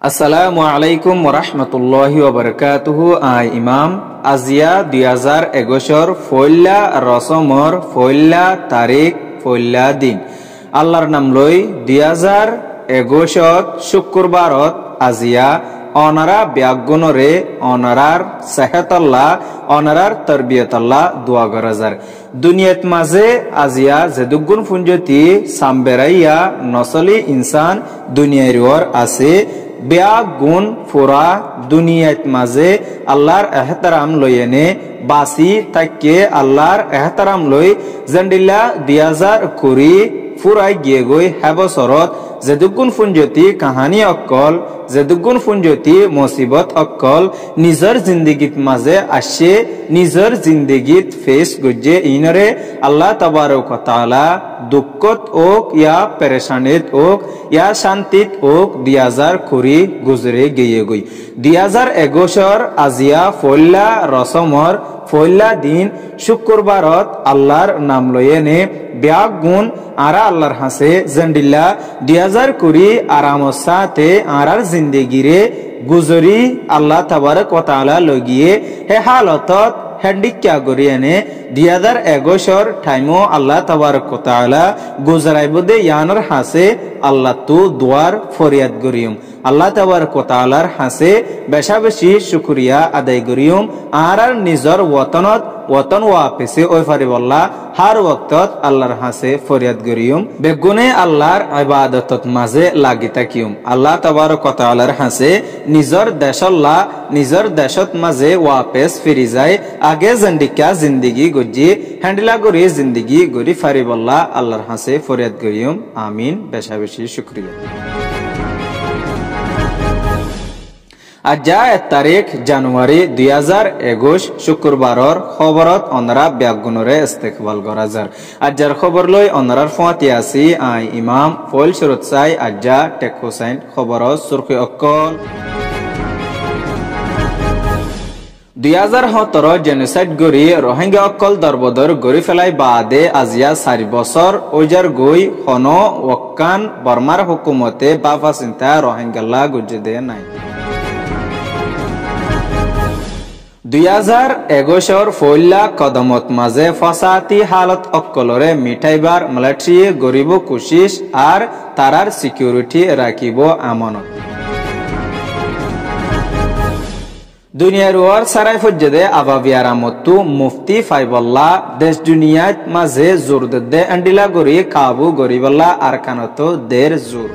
আসসালামু আলাইকুম ওরহমতুল্লাহি ওবরকাতুহু। আই ইমাম আজিয়া 2021 ফইল্লা রসমর ফইল্লা তারিখ ফইল্লা দিন আল্লাহর নাম লই 2021 শুক্রবারত আজিয়া অনারা ব্যাগুণরে অনারার সেহতাল্লাহ অনারার তরবিয়তাল্লাহ দোয়া গরাজার দুনিয়াত মাঝে আজিয়া যেদুগুণ ফুঞ্জতি সামবেরাইয়া নসলি ইনসান দুনিয়ার ওর আছে বেয়া গুণ ফুরা দুনিয়াত মাঝে আল্লাহর এহতারাম লইয়েনে বাসি তাকে আল্লাহর এহতারাম লই জন্ডিল্লা 2020 ফুরাই গিয়ে গই হেবসরত যেদুগুণ ফুঞ্জতি কাহানি অক্কল যেদুগুণ ফুঞ্জতি মুসিবত অক্কল নিজের জিন্দগিত মাঝে আসে নিজের জিন্দগিত ফেস গজ্জে ইনরে আল্লাহ তাবারক ওয়া তাআলা দুঃখত ওক ইয়া পেরেশানিত ওক ইয়া শান্তিত ওক 2020 গুজরে গিয়ে গই 2021 আজিয়া ফইল্লা রসমর ফইল্লা দিন শুক্রবারত আল্লাহর নাম লয়েনে ব্যাগ গুণ আরা আল্লাহর হাসে জন্ডিল্লা 2020 আরামর সাথে আরার জিন্দেগিরে গুজরি আল্লাহ তাবারক ওয়া তাআলা লগিয়ে হে হালতত হেন্ডিক্যা গরিয়ানে 2021 টাইমো আল্লাহ তাবারক ওয়া তাআলা গুজরাইবদে ইয়ানর হাসে আল্লাহ তু দুয়ার ফরিয়াদ গরিয়ম আল্লাহ তাবারক ওয়া তাআলার হাসে বেশা বেশি শুকরিয়া আদায় গরিয়ম আরার নিজর ওয়াতনত ওয়াতন ওয়াপিসে ওই ফারিবল্লাহ হার ওয়াক্তত আল্লাহর হাসে ফরিয়াদ গরিয়ম বেগুনে আল্লাহর ইবাদতত মাঝে লাগি থাকিয়ম আল্লাহ তাবারক ওয়া তাআলার হাসে নিজর দেশল্লাহ নিজর দেশত মাঝে ওয়াপেস ফিরি যায় আগে জন্ডিকা জিন্দেগি গজ্জি হ্যান্ডলা গরি জিন্দেগি গরি ফারিবল্লাহ আল্লাহর হাসে ফরিয়াদ গরিয়ম আমিন বেশা বেশি শুকরিয়া। আজ্জা তারিখ জানুয়ারি 2021 শুক্রবারর খবরত অনরা ব্যাগুণরে ইস্তেকবাল গরাজার আজ্জার খবর লই অনরার ফতি আসি আই ইমাম ফল শুরুত সাই আজ্জা টেক হোসেন খবরত সুরখি অক্কল 2017 জেনোসাইড গরি রোহিঙ্গা অক্কল দরবদর গরি ফেলাই বাদে আজিয়া 4 বছর ওজার গই হন ওয়াক্কান বর্মার হুকুমতে বাফা চিন্তা রোহিঙ্গাল্লা গুজদে নাই 2021 ফইল্লা কদমত মাঝে ফসাতি হালত অক্কলরে মিঠাইবার মালয়েশিয়া গরিব কোশিশ আর তারার সিকিউরিটি রাখিব আমানত দুনিয়ার ওয়ার সারাই ফজ্জদে আবাবিয়ার আমতু মুফতি ফাইবল্লাহ দেশ দুনিয়াত মাঝে জোর দে আন্ডিলা গরি কাবু গরিবল্লা আরকানত দের জোর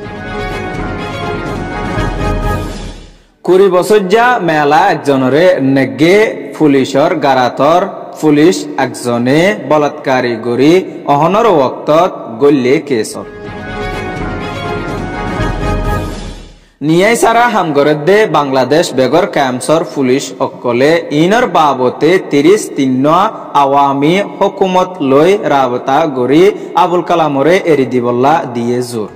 20 বছর যা মেলা একজনরে নেগে পুলিশর গারাতর পুলিশ একজনে বলাৎকারী গরি অহনর ওয়াক্তত গল্লে কেসর নিয়াই সারা হামগরদে বাংলাদেশ বেগর ক্যাম্পসর পুলিশ অকলে ইনর বাবতে 33 আওয়ামী হুকুমত লই রাবতা গরি আবুল কালামরে এরি দিবল্লা দিয়ে জোর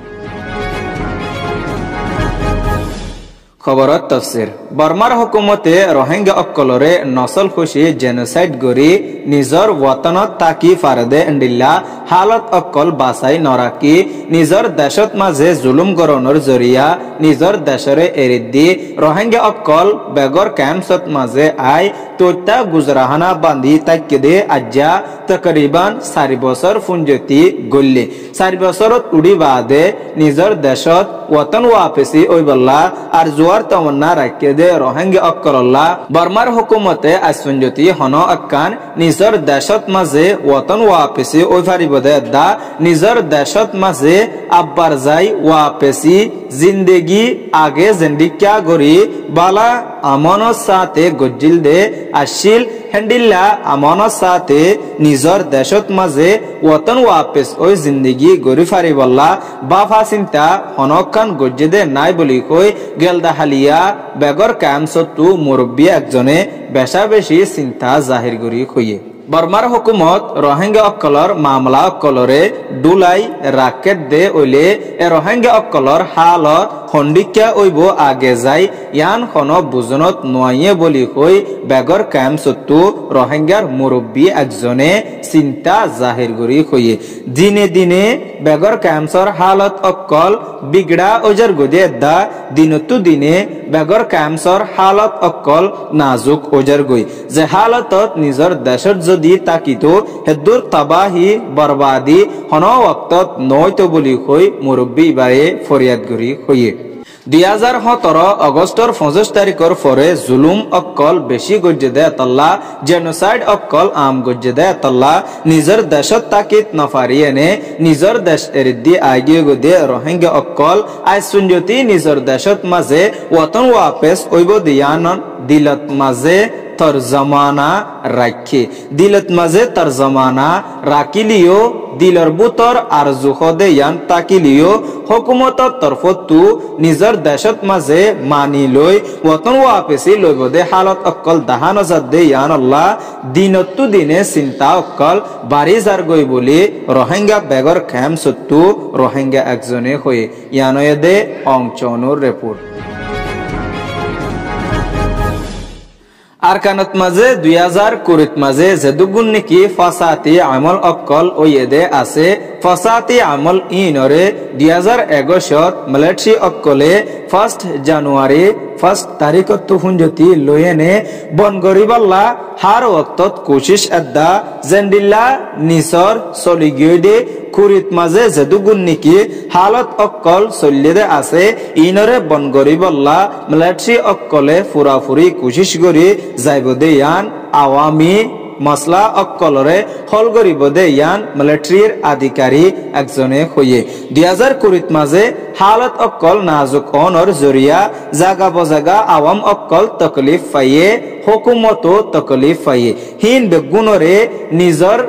খবরত তফসির বর্মার হুকুমতে রোহিঙ্গা অক্কলরে নসল খুশি জেনোসাইড গরি নিজর ওয়াতনত তাকি ফারদে এন্ডিল্লা হালত অক্কল বাসাই নরাকি নিজর দেশত মাঝে জুলুম গরণর জরিয়া নিজর দেশরে এরিদ্দি রোহিঙ্গা অক্কল বেগর ক্যাম্পসত মাঝে আই তোতা গুজরাহানা বান্ধি তাকে দে আজ্জা তকরিবান 4 বছর ফুঞ্জতি গল্লি 4 বছরত উড়ি বাদে নিজর দেশত ওয়াতন ওয়াপেসি ওইবল্লা আর জোয়ার তমন্না রাখে দে রোহিঙ্গা অক্কলল্লাহ বর্মার হুকুমতে আসফঞ্জতি হন আক্কান নিজর দেশত মাঝে ওয়াতন ওয়াপেসি ওই ফারিবদে দা নিজর দেশত মাঝে আব্বার যাই ওয়াপেসি জিন্দেগি আগে জেন্ডিকা গরি বালা আমনত সাথে গজ্জিল দে আসিল হেন্ডিল্লা আমনত সাথে নিজর দেশত মাঝে ওয়াতন ওয়াপেস ওই জিন্দেগি গরি ফারিবল্লাহ বাফা চিন্তা হনকান গজ্জে দে নাই বলি কই গেলদা হালিয়া বেগর ক্যাম্পসতু মুরব্বী একজনে বেশা বেশি চিন্তা জাহির করি কইয়ে বর্মার হুকুমত রোহিঙ্গা অক্কলর মামলা অক্কলরে ডুলাই রাকেট দে ওইলে এ রোহিঙ্গা অক্কলর হালত খণ্ডিকা ওইব আগে যাই ইয়ান খন বুজনত নয়ে বলি কই বেগর কাম সত্তু রোহিঙ্গার মুরব্বী একজনে চিন্তা জাহির করি কইয়ে দিনে দিনে বেগর কামসর হালত অক্কল বিগড়া ওজার গদে দা দিনতু দিনে বেগর কামসর হালত অক্কল নাজুক ওজার গই যে হালতত নিজর দেশত যদি তাকিতো হেদুর তাবাহি বরবাদি হন ওয়াক্তত নয়তো বলি কই মুরব্বী বারে ফরিয়াদ করি কইয়ে 2017 আগস্টর 25 তারিখর পরে জুলুম অক্কল বেশি গজ্জে দেয় তাল্লা জেনোসাইড অক্কল আম গজ্জে দেয় তাল্লা নিজের দেশত তাকিত নফারিয়ে নে নিজের দেশ এরিদি আগিয়ে গদে রোহিঙ্গা অক্কল আইসুঞ্জতি নিজের দেশত মাঝে ওয়াতন ওয়াপেস ওইব দিয়ান দিলত মাঝে তরজমানা রাখে দিলত মাঝে তরজমানা রাখিলিও দিলর বুতর আরজু খদে ইয়ান তাকিলিও হুকুমতর তরফতু নিজর দেশত মাঝে মানি লই ওতন ওয়াপেসি লইবদে হালত অক্কল দাহান দে ইয়ান আল্লাহ দিনতু দিনে চিন্তা অক্কল বাড়ি যার গই বলি রোহিঙ্গা বেগর খেম সত্তু রোহিঙ্গা একজনে হয়ে ইয়ানয়ে দে অংচনুর রিপোর্ট আরকানত মাঝে 2020 মাঝে যেদুগুন নাকি ফাসাতি আমল অক্কল ওয়েদে আছে ফাসাতি আমল ইনরে 2021 মিলিটারি অক্কলে 1 জানুয়ারি 1 তারিখত তুফুনজতি লয়েনে বন গরিবাল্লা হার ওয়াক্তত কোশিশ আদা জেন্ডিল্লা নিসর সলিগিয়দে কুরিত মাঝে যেদুগুন নাকি হালত অক্কল চলিদে আছে ইনরে বন গরিবাল্লা মিলিটারি অক্কলে ফুরাফুরি কোশিশ করি যাইবদে ইয়ান আওয়ামী মসলা অক্কলরে হল গরিবদে ইয়ান মিলিটারির আধিকারী একজনে হইয়ে 2020 মাঝে হালত অক্কল নাজুক অনর জরিয়া জাগা বজাগা আওয়াম অক্কল তকলিফ পাইয়ে হুকুমতো তকলিফ পাইয়ে হিন বেগুনরে নিজর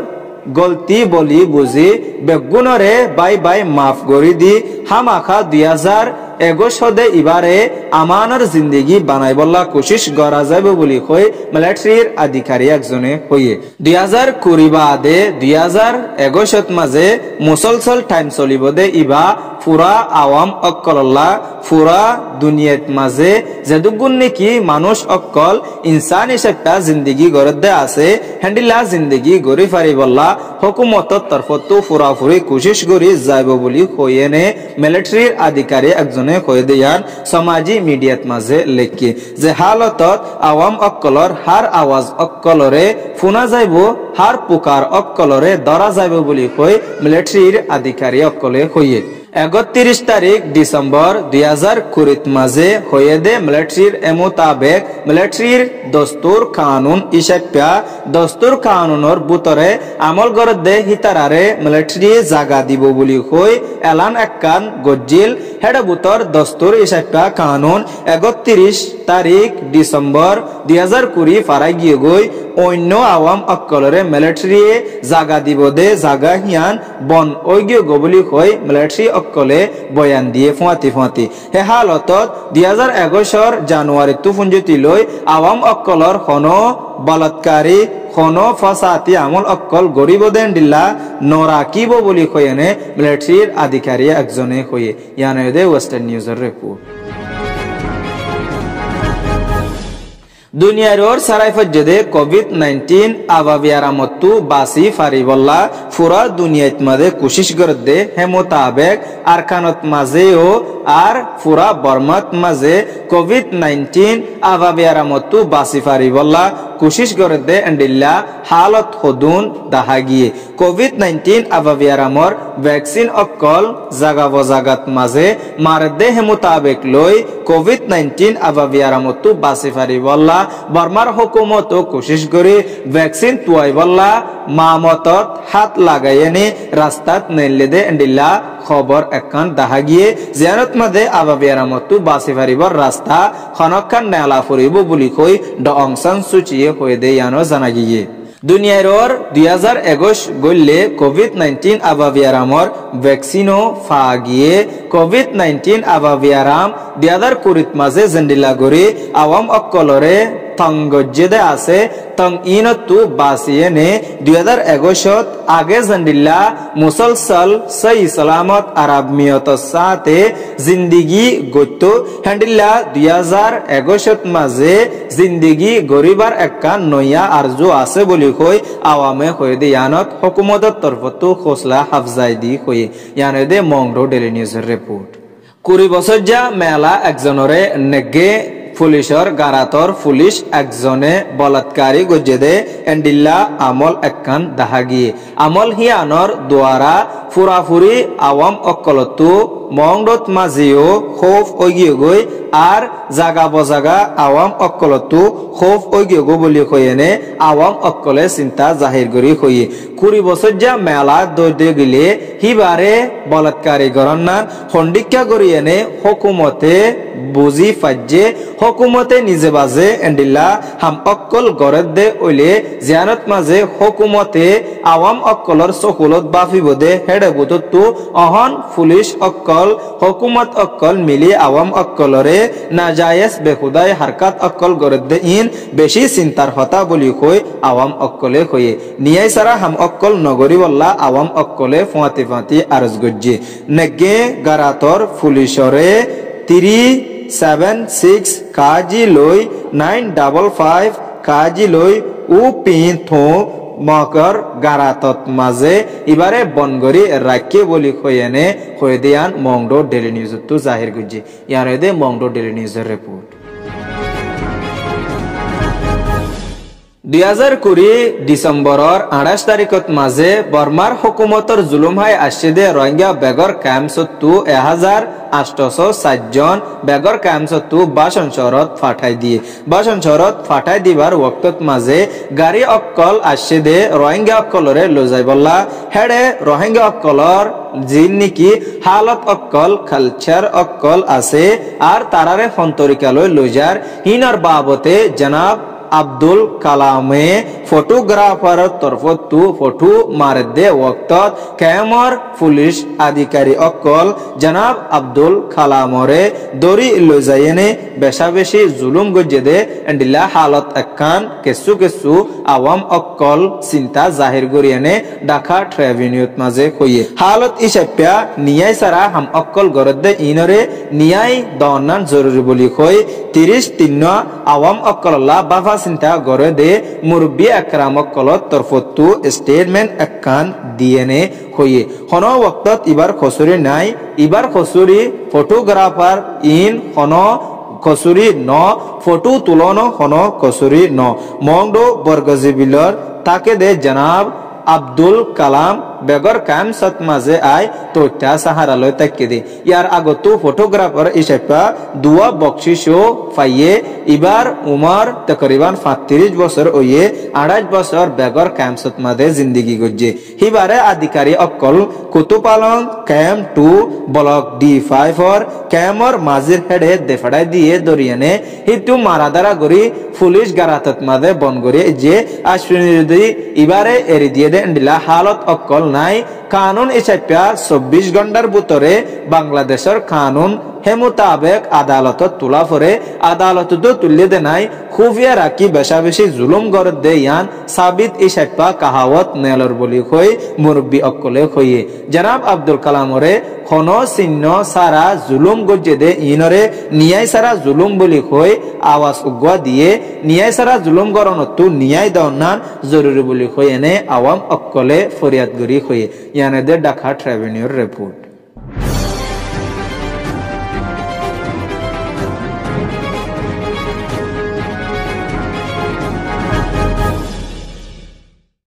গলতি বলি বুঝি বেগুনরে বাই বাই মাফ করি দি হামাখা 2021 ইবারে আমানর জিন্দগি বানাই বল্লা কোশিশ করা যাবে বলি কই মিলিটারির আধিকারী একজনে হইয়ে 2020 বাদে 2021 মাঝে মুসলসল টাইম চলিব দে ইবা পুরা আওয়াম অক্কলল্লা পুরা দুনিয়াত মাঝে যেদুগুন নাকি মানুষ অক্কল ইনসান হিসেবটা জিন্দগি গড়ে আছে হ্যান্ডিলা জিন্দগি গড়ি ফারি বল্লা হুকুমতর তরফতো ফুরাফুরি কোশিশ করি যাইব বলি কইয়ে নে মিলিটারির আধিকারী একজনে কয়ে দেয়ান সমাজি মিডিয়াত মাঝে লেখি যে হালতত আওয়াম অক্কলর হার আওয়াজ অক্কলরে ফুনা যাইব হার পুকার অক্কলরে ধরা যাইব বলি কই মিলিটারির আধিকারী অক্কলে কইয়ে 31 তারিখ ডিসেম্বর 2020 মাঝে হয়ে দে মিলিটারির মোতাবেক মিলিটারির দস্তুর কানুন ইসাপ্যা দস্তুর কানুনর বুতরে আমল করে দে হিতারারে মিলিটারি জাগা দিব বলি কই এলান একখান গজ্জিল হেডা বুতর দস্তুর ইসাপ্যা কানুন 31 তারিখ ডিসেম্বর 2020 ফারাই গিয়ে গই অন্য আওয়াম অক্কলরে মিলিটারি জাগা দিব দে জাগা হিয়ান বন ওইগিয়ে গবলি কই মিলিটারি অক্কলে বয়ান দিয়ে ফুয়াতি হে হালতত 2021 জানুয়ারি তুফুনজতি লই আওয়াম অক্কলর খন বলৎকারী খন ফাসাতি আমল অক্কল গরিব দেন দিল্লা নরাকিব বলি কইনে মিলিটারির আধিকারী একজনে কইয়ে ইয়ানে দে ওয়েস্টার্ন নিউজের রিপোর্ট দুনিয়ার ওর সারাই ফজ্জদে কোভিড-19 আবাবিয়ারামত্তু বাসি ফারিবল্লা ফুরা দুনিয়াত মাঝে কোশিশ করদে হে মোতাবেক আরকানত মাঝেও আর ফুরা বর্মাত মাঝে কোভিড-19 আবাবিয়ারামত্তু বাসি ফারিবল্লা কোশিশ করদে এন্ডিল্লা হালত হদুন দাহাগিয়ে কোভিড-19 আবাবিয়ারামর ভ্যাকসিন অক্কল জাগা বজাগাত মাঝে মারদে হে মোতাবেক লই কোভিড-19 আবাবিয়ারামত্তু বাসি ফারিবল্লা বর্মার হুকুমত কোশিশ করে ভ্যাকসিন তুয়াই বল্লা মামতত হাত লাগাইনে রাস্তাত নেলে দে এন্ডিল্লা খবর একখান দাহা গিয়ে জিয়ারত মাঝে আবাবিয়ারামত্তু বাসি ফারিবর রাস্তা খনকান নেলা ফুরিব বলি কই ড অংশান সুচিয়ে হয়ে দে ইয়ানো জানা গিয়ে দুনিয়ার ওর 2021 গল্লে কোভিড-19 আবাবিয়ারামর ভ্যাকসিনও ফা গিয়ে কোভিড-19 আবাবিয়ারাম 2020 মাঝে জেন্ডিলা গরি আওয়াম অক্কলরে তঙ্গজ্জেদে আছে তং ইনতু বাসিয়ে নে 2021 আগে জন্ডিল্লা মুসলসল সই সালামত আরব মিয়ত সাথে জিন্দিগি গত্য হ্যান্ডিল্লা 2021 মাঝে জিন্দিগি গরিবার একটা নয়া আরজু আছে বলি কই আওয়ামে হয়ে দে ইয়ানত হুকুমতের তরফতো খোসলা হাফজাই দি হয়ে ইয়ানে দে মংডো ডেইলি নিউজের রিপোর্ট 20 বছর যা মেলা একজনরে নেগে পুলিশর গারাতর পুলিশ একজনে বলাৎকারী গজ্জেদে এন্ডিল্লা আমল একখান দাহাগি আমল হিয়ানর দ্বারা ফুরাফুরি আওয়াম অকলতু মংডত মাজিও খোফ ওগিয়ে গই আর জাগা বজাগা আওয়াম অকলতু খোফ ওগিয়ে গো বলি কইনে আওয়াম অকলে চিন্তা জাহির করি কই 20 বছর যা মেলা দৌড়ে গেলে হিবারে বলাৎকারী গরন্নান খন্ডিকা করিয়েনে হুকুমতে বুঝি ফাজ্জে হুকুমতে নিজে বাজে এন্ডিল্লা হাম অকল গরদ দে ওইলে জিয়ানত মাঝে হুকুমতে আওয়াম অকলর সকুলত বাফি বদে হেডে বুতু অহন পুলিশ অকল হুকুমত অকল মিলি আওয়াম অকলরে নাজায়েজ বেখুদাই হারকাত অকল গরদ দে ইন বেশি চিন্তার হতা বলি কই আওয়াম অকলে কইয়ে নিয়াই সারা হাম অকল নগরী বল্লা আওয়াম অকলে ফুয়াতি ফুয়াতি আরজ গজ্জি নেগে গারাতর পুলিশরে 376 কাজি লই 955 কাজি লই উ পিন থো মকর গারাতত মাঝে এবারে বনগরি রাখে বলি কইনে কই দিয়ান মংডো ডেইলি নিউজ তো জাহির গুজি ইয়ারে দে মংডো ডেইলি নিউজের রিপোর্ট 2020 ডিসেম্বরর 28 তারিখত মাঝে বর্মার হুকুমতর জুলুম হাই আসছে রোহিঙ্গা বেগর ক্যাম্পসত্তু 1807 জন বেগর ক্যাম্পসত্তু বাসন শহরত ফাটাই দিয়ে বাসন শহরত ফাটাই দিবার ওয়াক্তত মাঝে গাড়ি অক্কল আসছে দে রোহিঙ্গা অক্কলরে লজাই বল্লা হেডে রোহিঙ্গা অক্কলর জিন নিকি হালত অক্কল কালচার অক্কল আছে আর তারারে ফন্তরিকালৈ লজার হিনর বাবতে জনাব আব্দুল কালামে ফটোগ্রাফার তরফতু ফটো মারে দে ওয়াক্তত কেমর পুলিশ আধিকারী অকল জনাব আব্দুল কালামরে দরি লজাইনে বেশা বেশি জুলুম গজ্জে দে এন্ডিল্লা হালত একখান কেসু কেসু আওয়াম অকল চিন্তা জাহির করিয়েনে ঢাকা ট্রাইব্যুনিয়ত মাঝে কইয়ে হালত ইসাপ্যা নিয়াই সারা হাম অকল গরদ দে ইনরে নিয়াই দনান জরুরি বলি কই 33 আওয়াম অকল্লা বাফা চিন্তা গড়ে দে মুরব্বী আকরাম অকলত তরফতু স্টেটমেন্ট একখান দিয়েনে হইয়ে হন ওয়াক্তত ইবার খসুরি নাই ইবার খসুরি ফটোগ্রাফার ইন হন খসুরি ন ফটো তুলনো হন খসুরি ন মংডো বর্গজিবিলর তাকে দে জনাব আব্দুল কালাম বেগর ক্যাম্পসত মাঝে আই তোটা সাহারালয় তাকে দে ইয়ার আগতো ফটোগ্রাফার ইসাপা দুয়া বকশিশও পাইয়ে এবার উমর তকরিবান 35 বছর ওয়ে 28 বছর বেগর ক্যাম্পসত মাঝে জিন্দেগি গজ্জে হিবারে আধিকারী অকল কুতুপালং ক্যাম্প 2 ব্লক D5 ফর ক্যামর মাজির হেডে দেফড়াই দিয়ে দরিয়ানে হিতু মারাদারা গরি পুলিশ গারাতত মাঝে বনগরি যে আশ্বিনী এবারে এরি দিয়ে দে এন্ডিলা হালত অকল নাই কানুন ইসাপ্যা 24 ঘন্টার ভিতরে বাংলাদেশের কানুন হে মোতাবেক আদালতত তোলা পরে আদালতত তুলে দে নাই খুফিয়া রাখি বেশা বেশি জুলুম গরদ দে ইয়ান সাবিত ইসাপ্যা কাহাওয়াত নেলর বলি কই মুরব্বী অকলে কইয়ে জনাব আব্দুল কালামরে খন চিহ্ন সারা জুলুম গজ্জে দে ইনরে নিয়াই সারা জুলুম বলি কই আওয়াজ উগা দিয়ে নিয়াই সারা জুলুম গরনতু নিয়াই দনান জরুরি বলি কই এনে আওয়াম অকলে ফরিয়াদ গরি কই ইয়ানে দে ঢাকা ট্রাইব্যুনিয়র রিপোর্ট